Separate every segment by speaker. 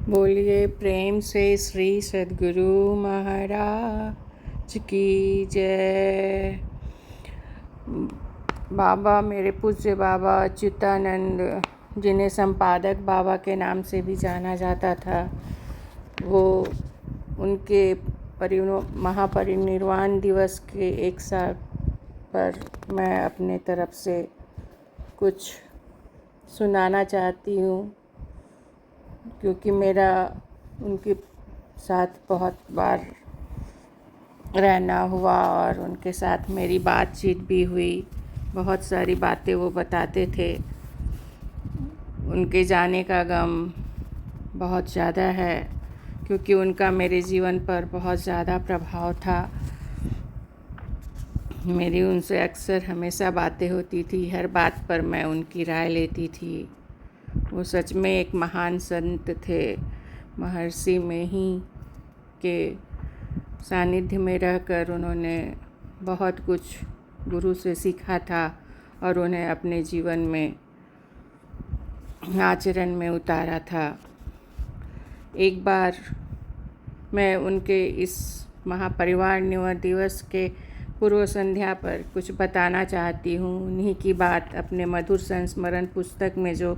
Speaker 1: बोलिए प्रेम से श्री सद्गुरु महाराज की जय। बाबा, मेरे पूज्य बाबा अच्युतानंद, जिन्हें संपादक बाबा के नाम से भी जाना जाता था, वो उनके महापरिनिर्वाण दिवस के 1 साल पर मैं अपने तरफ से कुछ सुनाना चाहती हूँ, क्योंकि मेरा उनके साथ बहुत बार रहना हुआ और उनके साथ मेरी बातचीत भी हुई। बहुत सारी बातें वो बताते थे। उनके जाने का गम बहुत ज़्यादा है, क्योंकि उनका मेरे जीवन पर बहुत ज़्यादा प्रभाव था। मेरी उनसे अक्सर हमेशा बातें होती थी, हर बात पर मैं उनकी राय लेती थी। वो सच में एक महान संत थे। महर्षि में ही के सानिध्य में रहकर उन्होंने बहुत कुछ गुरु से सीखा था और उन्हें अपने जीवन में आचरण में उतारा था। एक बार मैं उनके इस महापरिनिर्वाण दिवस के पूर्व संध्या पर कुछ बताना चाहती हूँ। उन्हीं की बात अपने मधुर संस्मरण पुस्तक में जो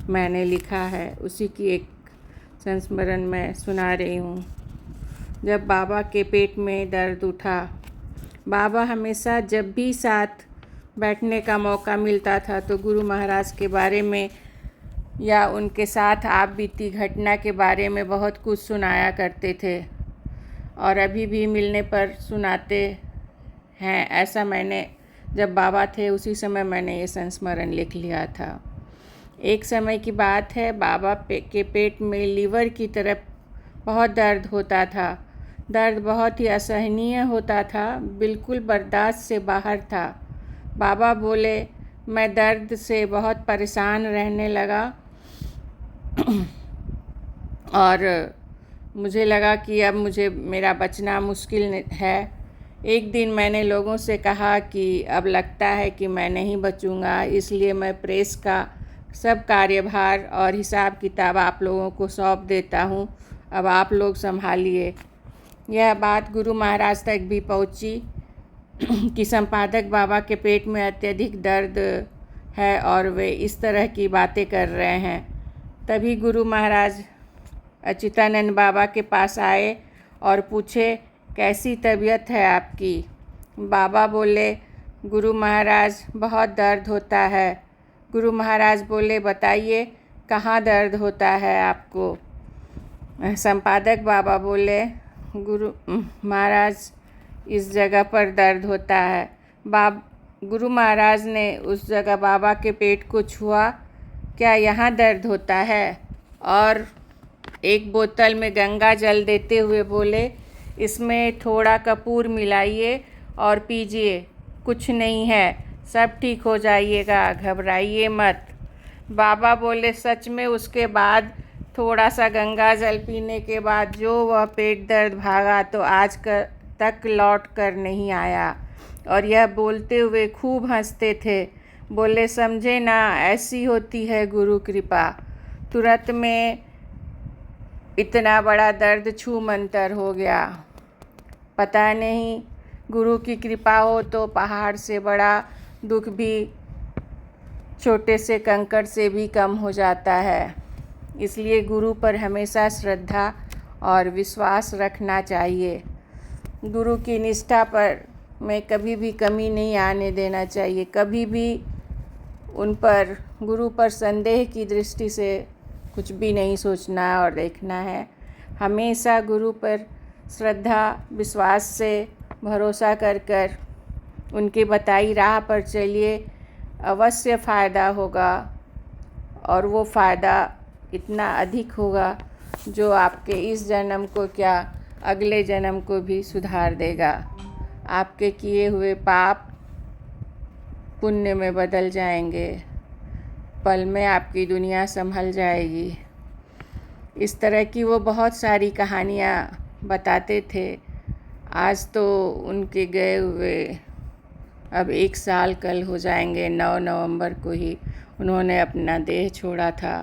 Speaker 1: मैंने लिखा है, उसी की एक संस्मरण मैं सुना रही हूँ। जब बाबा के पेट में दर्द उठा, बाबा हमेशा जब भी साथ बैठने का मौका मिलता था तो गुरु महाराज के बारे में या उनके साथ आप बीती घटना के बारे में बहुत कुछ सुनाया करते थे, और अभी भी मिलने पर सुनाते हैं। ऐसा मैंने जब बाबा थे उसी समय मैंने ये संस्मरण लिख लिया था। एक समय की बात है, बाबा के पेट में लीवर की तरफ बहुत दर्द होता था। दर्द बहुत ही असहनीय होता था, बिल्कुल बर्दाश्त से बाहर था। बाबा बोले, मैं दर्द से बहुत परेशान रहने लगा और मुझे लगा कि अब मेरा बचना मुश्किल है। एक दिन मैंने लोगों से कहा कि अब लगता है कि मैं नहीं बचूंगा, इसलिए मैं प्रेस का सब कार्यभार और हिसाब किताब आप लोगों को सौंप देता हूँ। अब आप लोग संभालिए। यह बात गुरु महाराज तक भी पहुँची कि संपादक बाबा के पेट में अत्यधिक दर्द है और वे इस तरह की बातें कर रहे हैं। तभी गुरु महाराज अच्युतानंद बाबा के पास आए और पूछे, कैसी तबीयत है आपकी? बाबा बोले, गुरु महाराज बहुत दर्द होता है। गुरु महाराज बोले, बताइए कहाँ दर्द होता है आपको? संपादक बाबा बोले, गुरु महाराज इस जगह पर दर्द होता है। गुरु महाराज ने उस जगह बाबा के पेट को छुआ, क्या यहाँ दर्द होता है? और एक बोतल में गंगा जल देते हुए बोले, इसमें थोड़ा कपूर मिलाइए और पीजिए, कुछ नहीं है, सब ठीक हो जाइएगा, घबराइए मत। बाबा बोले, सच में उसके बाद थोड़ा सा गंगा जल पीने के बाद जो वह पेट दर्द भागा तो आज तक लौट कर नहीं आया। और यह बोलते हुए खूब हंसते थे। बोले, समझे ना, ऐसी होती है गुरु कृपा। तुरंत में इतना बड़ा दर्द छू मंतर हो गया। पता नहीं, गुरु की कृपा हो तो पहाड़ से बड़ा दुख भी छोटे से कंकड़ से भी कम हो जाता है। इसलिए गुरु पर हमेशा श्रद्धा और विश्वास रखना चाहिए। गुरु की निष्ठा पर में कभी भी कमी नहीं आने देना चाहिए। कभी भी गुरु पर संदेह की दृष्टि से कुछ भी नहीं सोचना और देखना है। हमेशा गुरु पर श्रद्धा विश्वास से भरोसा कर उनकी बताई राह पर चलिए, अवश्य फ़ायदा होगा, और वो फ़ायदा इतना अधिक होगा जो आपके इस जन्म को क्या अगले जन्म को भी सुधार देगा। आपके किए हुए पाप पुण्य में बदल जाएंगे, पल में आपकी दुनिया संभल जाएगी। इस तरह की वो बहुत सारी कहानियाँ बताते थे। आज तो उनके गए हुए अब 1 साल कल हो जाएंगे। 9 नवंबर को ही उन्होंने अपना देह छोड़ा था।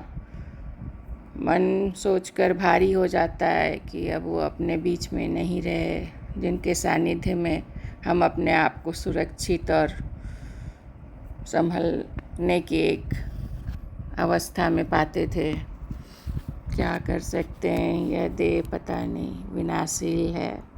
Speaker 1: मन सोचकर भारी हो जाता है कि अब वो अपने बीच में नहीं रहे, जिनके सानिध्य में हम अपने आप को सुरक्षित और संभलने की एक अवस्था में पाते थे। क्या कर सकते हैं, यह देह पता नहीं विनाशील है।